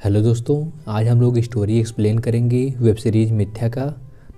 Hello दोस्तों, आज हम लोग स्टोरी एक्सप्लेन करेंगे वेब सीरीज मिथ्या का।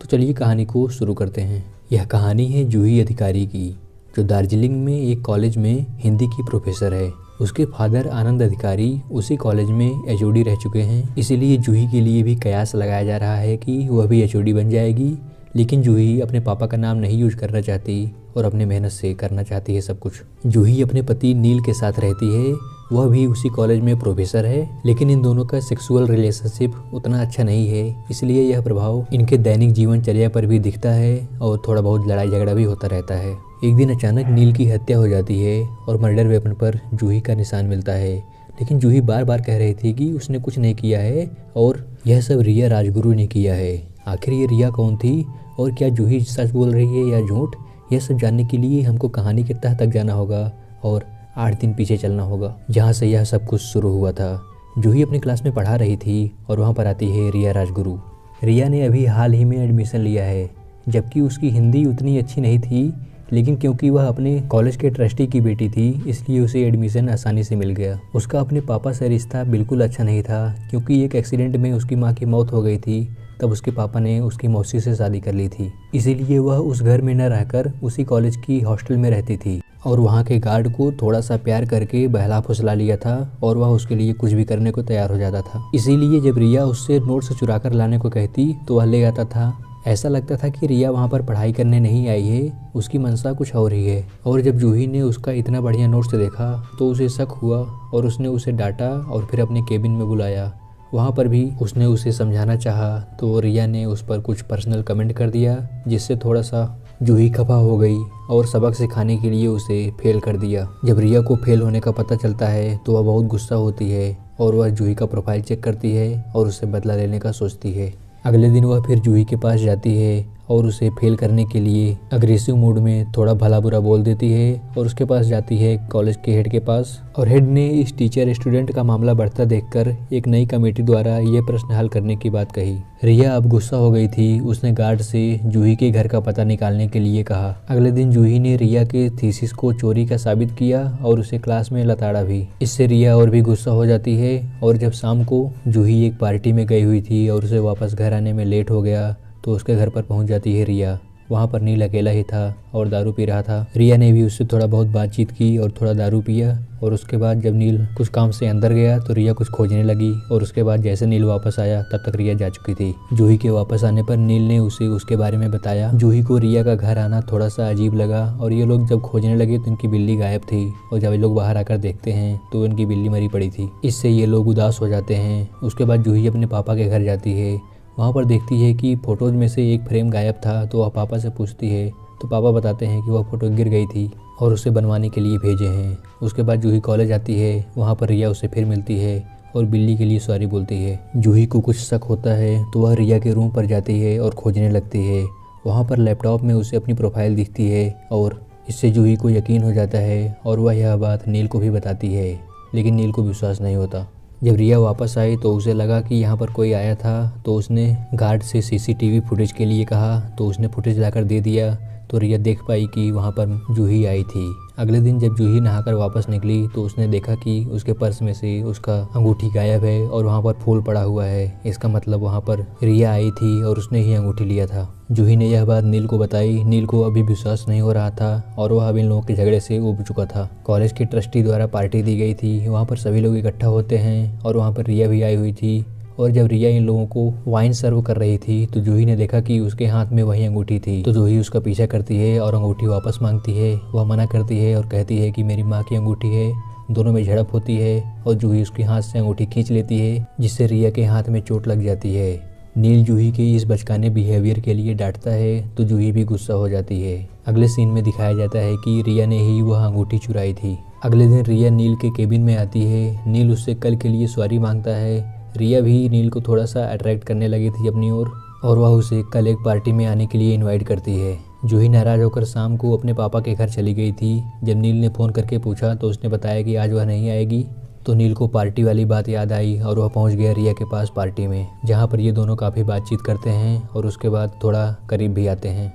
तो चलिए कहानी को शुरू करते हैं। यह कहानी है जूही अधिकारी की, जो दार्जिलिंग में एक कॉलेज में हिंदी की प्रोफेसर है। उसके फादर आनंद अधिकारी उसी कॉलेज में एचओडी रह चुके हैं, इसीलिए जूही के लिए भी कयास लगाया जा रहा है कि वह भी एचओडी बन जाएगी। लेकिन जूही अपने पापा का नाम नहीं यूज करना चाहती और अपने मेहनत से करना चाहती है सब कुछ। जूही अपने पति नील के साथ रहती है, वह भी उसी कॉलेज में प्रोफेसर है, लेकिन इन दोनों का सेक्सुअल रिलेशनशिप उतना अच्छा नहीं है, इसलिए यह प्रभाव इनके दैनिक जीवनचर्या पर भी दिखता है और थोड़ा बहुत लड़ाई झगड़ा भी होता रहता है। एक दिन अचानक नील की हत्या हो जाती है और मर्डर वेपन पर जूही का निशान मिलता है, लेकिन जूही बार बार कह रही थी कि उसने कुछ नहीं किया है और यह सब रिया राजगुरु ने किया है। आखिर ये रिया कौन थी और क्या जूही सच बोल रही है या झूठ, यह सब जानने के लिए हमको कहानी के तह तक जाना होगा और 8 दिन पीछे चलना होगा, जहाँ से यह सब कुछ शुरू हुआ था। जूही अपनी क्लास में पढ़ा रही थी और वहाँ पर आती है रिया राजगुरु। रिया ने अभी हाल ही में एडमिशन लिया है, जबकि उसकी हिंदी उतनी अच्छी नहीं थी, लेकिन क्योंकि वह अपने कॉलेज के ट्रस्टी की बेटी थी, इसलिए उसे एडमिशन आसानी से मिल गया। उसका अपने पापा से रिश्ता बिल्कुल अच्छा नहीं था, क्योंकि एक एक्सीडेंट में उसकी माँ की मौत हो गई थी, तब उसके पापा ने उसकी मौसी से शादी कर ली थी। इसीलिए वह उस घर में न रहकर उसी कॉलेज की हॉस्टल में रहती थी और वहाँ के गार्ड को थोड़ा सा प्यार करके बहला फुसला लिया था और वह उसके लिए कुछ भी करने को तैयार हो जाता था। इसीलिए जब रिया उससे नोट्स चुरा कर लाने को कहती तो वह ले आता था। ऐसा लगता था कि रिया वहाँ पर पढ़ाई करने नहीं आई है, उसकी मंशा कुछ और ही है। और जब जूही ने उसका इतना बढ़िया नोट्स देखा तो उसे शक हुआ और उसने उसे डांटा और फिर अपने केबिन में बुलाया। वहाँ पर भी उसने उसे समझाना चाहा तो रिया ने उस पर कुछ पर्सनल कमेंट कर दिया, जिससे थोड़ा सा जूही खफा हो गई और सबक सिखाने के लिए उसे फेल कर दिया। जब रिया को फेल होने का पता चलता है तो वह बहुत गुस्सा होती है और वह जूही का प्रोफाइल चेक करती है और उससे बदला लेने का सोचती है। अगले दिन वह फिर जूही के पास जाती है और उसे फेल करने के लिए अग्रेसिव मूड में थोड़ा भला बुरा बोल देती है और उसके पास जाती है कॉलेज के हेड के पास। और हेड ने इस टीचर स्टूडेंट का मामला बढ़ता देखकर एक नई कमेटी द्वारा यह प्रश्न हल करने की बात कही। रिया अब गुस्सा हो गई थी, उसने गार्ड से जूही के घर का पता निकालने के लिए कहा। अगले दिन जूही ने रिया के थीसिस को चोरी का साबित किया और उसे क्लास में लताड़ा भी। इससे रिया और भी गुस्सा हो जाती है और जब शाम को जूही एक पार्टी में गई हुई थी और उसे वापस घर आने में लेट हो गया तो उसके घर पर पहुंच जाती है रिया। वहाँ पर नील अकेला ही था और दारू पी रहा था। रिया ने भी उससे थोड़ा बहुत बातचीत की और थोड़ा दारू पिया और उसके बाद जब नील कुछ काम से अंदर गया तो रिया कुछ खोजने लगी और उसके बाद जैसे नील वापस आया तब तक रिया जा चुकी थी। जूही के वापस आने पर नील ने उसे उसके बारे में बताया। जूही को रिया का घर आना थोड़ा सा अजीब लगा और ये लोग जब खोजने लगे तो इनकी बिल्ली गायब थी और जब ये लोग बाहर आकर देखते हैं तो इनकी बिल्ली मरी पड़ी थी। इससे ये लोग उदास हो जाते हैं। उसके बाद जूही अपने पापा के घर जाती है। वहाँ पर देखती है कि फ़ोटोज़ में से एक फ्रेम गायब था तो वह पापा से पूछती है तो पापा बताते हैं कि वह फ़ोटो गिर गई थी और उसे बनवाने के लिए भेजे हैं। उसके बाद जूही कॉलेज आती है, वहाँ पर रिया उसे फिर मिलती है और बिल्ली के लिए सॉरी बोलती है। जूही को कुछ शक होता है तो वह रिया के रूम पर जाती है और खोजने लगती है। वहाँ पर लैपटॉप में उसे अपनी प्रोफाइल दिखती है और इससे जूही को यकीन हो जाता है और वह यह बात नील को भी बताती है, लेकिन नील को विश्वास नहीं होता। जब रिया वापस आई तो उसे लगा कि यहाँ पर कोई आया था तो उसने गार्ड से सीसीटीवी फुटेज के लिए कहा तो उसने फुटेज लाकर दे दिया तो रिया देख पाई कि वहाँ पर जूही आई थी। अगले दिन जब जूही नहाकर वापस निकली तो उसने देखा कि उसके पर्स में से उसका अंगूठी गायब है और वहाँ पर फूल पड़ा हुआ है। इसका मतलब वहाँ पर रिया आई थी और उसने ही अंगूठी लिया था। जूही ने यह बात नील को बताई। नील को अभी विश्वास नहीं हो रहा था और वह अब इन लोगों के झगड़े से उब चुका था। कॉलेज के ट्रस्टी द्वारा पार्टी दी गई थी, वहाँ पर सभी लोग इकट्ठा होते हैं और वहाँ पर रिया भी आई हुई थी। और जब रिया इन लोगों को वाइन सर्व कर रही थी तो जूही ने देखा कि उसके हाथ में वही अंगूठी थी, तो जूही उसका पीछा करती है और अंगूठी वापस मांगती है। वह मना करती है और कहती है कि मेरी माँ की अंगूठी है। दोनों में झड़प होती है और जूही उसके हाथ से अंगूठी खींच लेती है, जिससे रिया के हाथ में चोट लग जाती है। नील जूही के इस बचकाने बिहेवियर के लिए डांटता है तो जूही भी गुस्सा हो जाती है। अगले सीन में दिखाया जाता है कि रिया ने ही वह अंगूठी चुराई थी। अगले दिन रिया नील के केबिन में आती है। नील उससे कल के लिए सॉरी मांगता है। रिया भी नील को थोड़ा सा अट्रैक्ट करने लगी थी अपनी ओर और वह उसे कल एक पार्टी में आने के लिए इनवाइट करती है। जूही नाराज़ होकर शाम को अपने पापा के घर चली गई थी। जब नील ने फ़ोन करके पूछा तो उसने बताया कि आज वह नहीं आएगी, तो नील को पार्टी वाली बात याद आई और वह पहुंच गया रिया के पास पार्टी में, जहां पर ये दोनों काफ़ी बातचीत करते हैं और उसके बाद थोड़ा करीब भी आते हैं।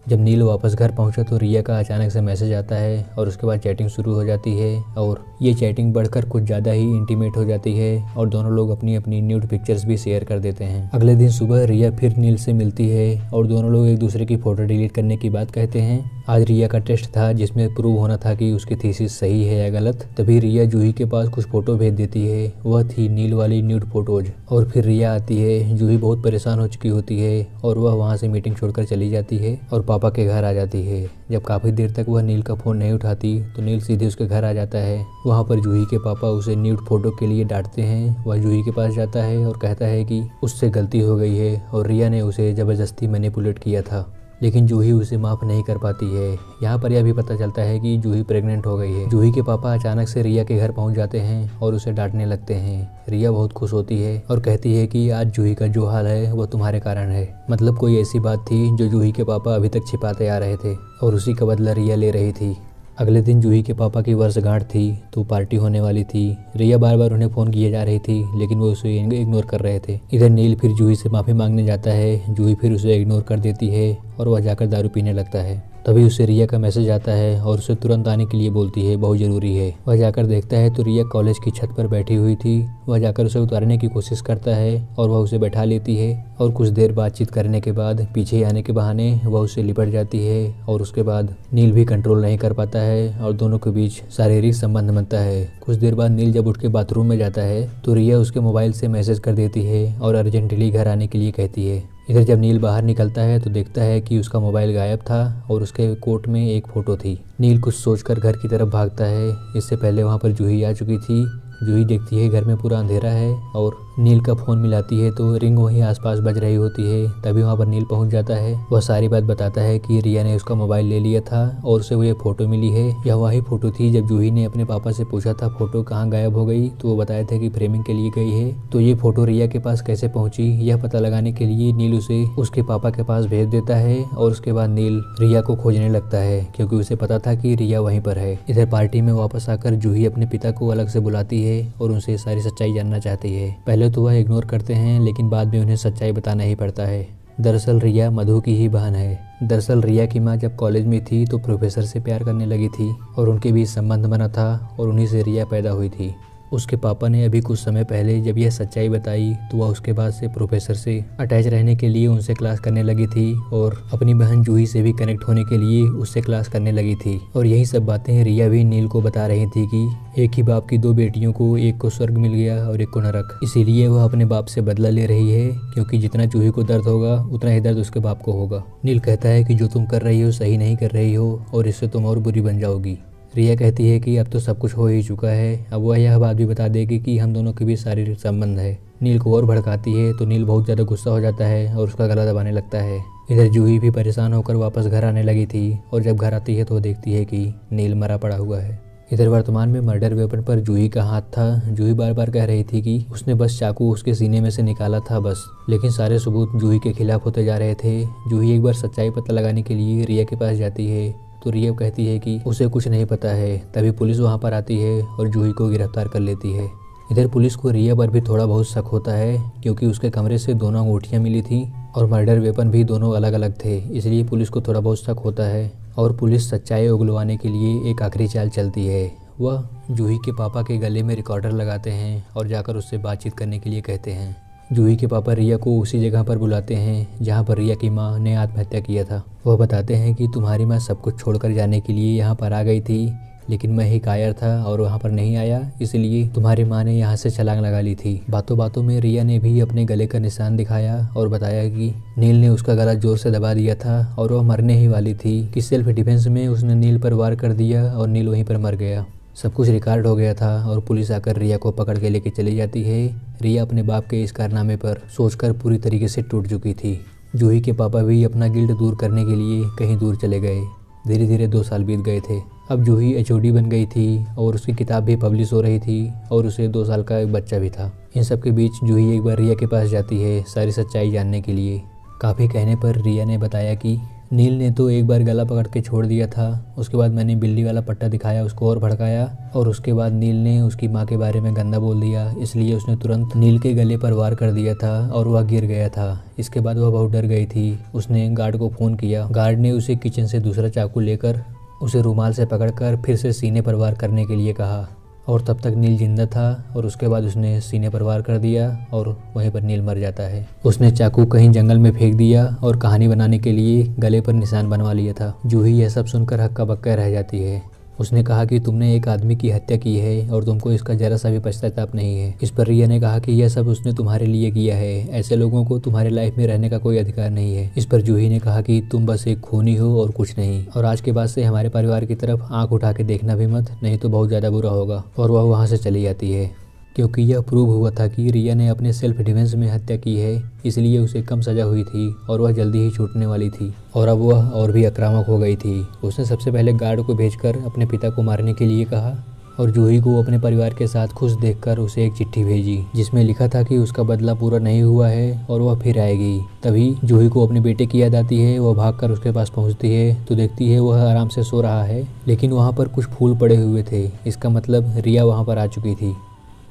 जब नील वापस घर पहुंचा तो रिया का अचानक से मैसेज आता है और उसके बाद चैटिंग शुरू हो जाती है और ये चैटिंग बढ़कर कुछ ज़्यादा ही इंटीमेट हो जाती है और दोनों लोग अपनी अपनी न्यूड पिक्चर्स भी शेयर कर देते हैं। अगले दिन सुबह रिया फिर नील से मिलती है और दोनों लोग एक दूसरे की फ़ोटो डिलीट करने की बात कहते हैं। आज रिया का टेस्ट था जिसमें प्रूव होना था कि उसकी थीसिस सही है या गलत। तभी रिया जूही के पास कुछ फ़ोटो भेज देती है, वह थी नील वाली न्यूड फोटोज। और फिर रिया आती है, जूही बहुत परेशान हो चुकी होती है और वह वहाँ से मीटिंग छोड़कर चली जाती है और पापा के घर आ जाती है। जब काफ़ी देर तक वह नील का फ़ोन नहीं उठाती तो नील सीधे उसके घर आ जाता है। वहाँ पर जूही के पापा उसे न्यूड फोटो के लिए डांटते हैं। वह जूही के पास जाता है और कहता है कि उससे गलती हो गई है और रिया ने उसे ज़बरदस्ती मैनिपुलेट किया था, लेकिन जूही उसे माफ़ नहीं कर पाती है। यहाँ पर यह भी पता चलता है कि जूही प्रेग्नेंट हो गई है। जूही के पापा अचानक से रिया के घर पहुँच जाते हैं और उसे डांटने लगते हैं। रिया बहुत खुश होती है और कहती है कि आज जूही का जो हाल है वो तुम्हारे कारण है। मतलब कोई ऐसी बात थी जो जूही के पापा अभी तक छिपाते आ रहे थे और उसी का बदला रिया ले रही थी। अगले दिन जूही के पापा की वर्षगांठ थी तो पार्टी होने वाली थी। रिया बार बार उन्हें फ़ोन किए जा रही थी लेकिन वो उसे इग्नोर कर रहे थे। इधर नील फिर जूही से माफ़ी मांगने जाता है। जूही फिर उसे इग्नोर कर देती है और वह जाकर दारू पीने लगता है। तभी उसे रिया का मैसेज आता है और उसे तुरंत आने के लिए बोलती है, बहुत ज़रूरी है। वह जाकर देखता है तो रिया कॉलेज की छत पर बैठी हुई थी। वह जाकर उसे उतारने की कोशिश करता है और वह उसे बैठा लेती है और कुछ देर बातचीत करने के बाद पीछे आने के बहाने वह उससे लिपट जाती है और उसके बाद नील भी कंट्रोल नहीं कर पाता है और दोनों के बीच शारीरिक संबंध बनता है। कुछ देर बाद नील जब उठ के बाथरूम में जाता है तो रिया उसके मोबाइल से मैसेज कर देती है और अर्जेंटली घर आने के लिए कहती है। इधर जब नील बाहर निकलता है तो देखता है कि उसका मोबाइल गायब था और उसके कोट में एक फ़ोटो थी। नील कुछ सोचकर घर की तरफ भागता है। इससे पहले वहाँ पर जूही आ चुकी थी। जूही देखती है घर में पूरा अंधेरा है और नील का फ़ोन मिलाती है तो रिंग वहीं आसपास बज रही होती है। तभी वहाँ पर नील पहुँच जाता है। वह सारी बात बताता है कि रिया ने उसका मोबाइल ले लिया था और उसे वो ये फ़ोटो मिली है। यह वही फ़ोटो थी जब जूही ने अपने पापा से पूछा था फ़ोटो कहाँ गायब हो गई तो वो बताया था कि फ्रेमिंग के लिए गई है। तो ये फ़ोटो रिया के पास कैसे पहुँची यह पता लगाने के लिए नील उसे उसके पापा के पास भेज देता है और उसके बाद नील रिया को खोजने लगता है क्योंकि उसे पता था कि रिया वहीं पर है। इधर पार्टी में वापस आकर जूही अपने पिता को अलग से बुलाती है और उनसे सारी सच्चाई जानना चाहती है। पहले तो वह इग्नोर करते हैं लेकिन बाद में उन्हें सच्चाई बताना ही पड़ता है। दरअसल रिया मधु की ही बहन है। दरअसल रिया की माँ जब कॉलेज में थी तो प्रोफेसर से प्यार करने लगी थी और उनके बीच संबंध बना था और उन्हीं से रिया पैदा हुई थी। उसके पापा ने अभी कुछ समय पहले जब यह सच्चाई बताई तो वह उसके बाद से प्रोफेसर से अटैच रहने के लिए उनसे क्लास करने लगी थी और अपनी बहन जूही से भी कनेक्ट होने के लिए उससे क्लास करने लगी थी। और यही सब बातें रिया भी नील को बता रही थी कि एक ही बाप की दो बेटियों को, एक को स्वर्ग मिल गया और एक को नरक। इसीलिए वह अपने बाप से बदला ले रही है क्योंकि जितना जूही को दर्द होगा उतना ही दर्द उसके बाप को होगा। नील कहता है कि जो तुम कर रही हो सही नहीं कर रही हो और इससे तुम और बुरी बन जाओगी। रिया कहती है कि अब तो सब कुछ हो ही चुका है, अब वह यह बात भी बता देगी कि हम दोनों के बीच शारीरिक संबंध है। नील को और भड़काती है तो नील बहुत ज़्यादा गुस्सा हो जाता है और उसका गला दबाने लगता है। इधर जूही भी परेशान होकर वापस घर आने लगी थी और जब घर आती है तो देखती है कि नील मरा पड़ा हुआ है। इधर वर्तमान में मर्डर वेपन पर जूही का हाथ था। जूही बार बार कह रही थी कि उसने बस चाकू उसके सीने में से निकाला था बस, लेकिन सारे सबूत जूही के खिलाफ होते जा रहे थे। जूही एक बार सच्चाई पता लगाने के लिए रिया के पास जाती है तो रिया कहती है कि उसे कुछ नहीं पता है। तभी पुलिस वहाँ पर आती है और जूही को गिरफ्तार कर लेती है। इधर पुलिस को रिया पर भी थोड़ा बहुत शक होता है क्योंकि उसके कमरे से दोनों अंगूठियाँ मिली थी और मर्डर वेपन भी दोनों अलग अलग थे, इसलिए पुलिस को थोड़ा बहुत शक होता है। और पुलिस सच्चाई उगलवाने के लिए एक आखिरी चाल चलती है। वह जूही के पापा के गले में रिकॉर्डर लगाते हैं और जाकर उससे बातचीत करने के लिए कहते हैं। जूही के पापा रिया को उसी जगह पर बुलाते हैं जहाँ पर रिया की माँ ने आत्महत्या किया था। वह बताते हैं कि तुम्हारी माँ सब कुछ छोड़कर जाने के लिए यहाँ पर आ गई थी, लेकिन मैं ही कायर था और वहाँ पर नहीं आया, इसलिए तुम्हारी माँ ने यहाँ से छलांग लगा ली थी। बातों बातों में रिया ने भी अपने गले का निशान दिखाया और बताया कि नील ने उसका गला जोर से दबा दिया था और वह मरने ही वाली थी कि सेल्फ डिफेंस में उसने नील पर वार कर दिया और नील वहीं पर मर गया। सब कुछ रिकॉर्ड हो गया था और पुलिस आकर रिया को पकड़ के लेके चली जाती है। रिया अपने बाप के इस कारनामे पर सोचकर पूरी तरीके से टूट चुकी थी। जूही के पापा भी अपना गिल्ट दूर करने के लिए कहीं दूर चले गए। धीरे धीरे 2 साल बीत गए थे। अब जूही HOD बन गई थी और उसकी किताब भी पब्लिश हो रही थी और उसे 2 साल का एक बच्चा भी था। इन सब के बीच जूही एक बार रिया के पास जाती है सारी सच्चाई जानने के लिए। काफ़ी कहने पर रिया ने बताया कि नील ने तो एक बार गला पकड़ के छोड़ दिया था, उसके बाद मैंने बिल्ली वाला पट्टा दिखाया, उसको और भड़काया और उसके बाद नील ने उसकी माँ के बारे में गंदा बोल दिया, इसलिए उसने तुरंत नील के गले पर वार कर दिया था और वह गिर गया था। इसके बाद वह बहुत डर गई थी। उसने गार्ड को फ़ोन किया। गार्ड ने उसे किचन से दूसरा चाकू लेकर उसे रुमाल से पकड़कर फिर से सीने पर वार करने के लिए कहा और तब तक नील जिंदा था और उसके बाद उसने सीने पर वार कर दिया और वहीं पर नील मर जाता है। उसने चाकू कहीं जंगल में फेंक दिया और कहानी बनाने के लिए गले पर निशान बनवा लिया था। जूही यह सब सुनकर हक्का बक्का रह जाती है। उसने कहा कि तुमने एक आदमी की हत्या की है और तुमको इसका जरा सा भी पश्चाताप नहीं है। इस पर रिया ने कहा कि यह सब उसने तुम्हारे लिए किया है, ऐसे लोगों को तुम्हारे लाइफ में रहने का कोई अधिकार नहीं है। इस पर जूही ने कहा कि तुम बस एक खूनी हो और कुछ नहीं, और आज के बाद से हमारे परिवार की तरफ आंख उठा के देखना भी मत, नहीं तो बहुत ज़्यादा बुरा होगा। और वह वहाँ से चली जाती है क्योंकि यह प्रूव हुआ था कि रिया ने अपने सेल्फ डिफेंस में हत्या की है, इसलिए उसे कम सज़ा हुई थी और वह जल्दी ही छूटने वाली थी। और अब वह और भी आक्रामक हो गई थी। उसने सबसे पहले गार्ड को भेजकर अपने पिता को मारने के लिए कहा और जूही को अपने परिवार के साथ खुश देखकर उसे एक चिट्ठी भेजी जिसमें लिखा था कि उसका बदला पूरा नहीं हुआ है और वह फिर आएगी। तभी जूही को अपने बेटे की याद आती है। वह भागकर उसके पास पहुंचती है तो देखती है वह आराम से सो रहा है, लेकिन वहाँ पर कुछ फूल पड़े हुए थे। इसका मतलब रिया वहाँ पर आ चुकी थी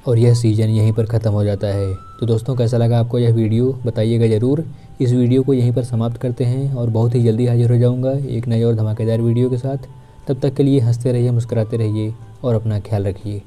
और यह सीज़न यहीं पर ख़त्म हो जाता है। तो दोस्तों, कैसा लगा आपको यह वीडियो, बताइएगा ज़रूर। इस वीडियो को यहीं पर समाप्त करते हैं और बहुत ही जल्दी हाजिर हो जाऊंगा एक नई और धमाकेदार वीडियो के साथ। तब तक के लिए हंसते रहिए, मुस्कुराते रहिए और अपना ख्याल रखिए।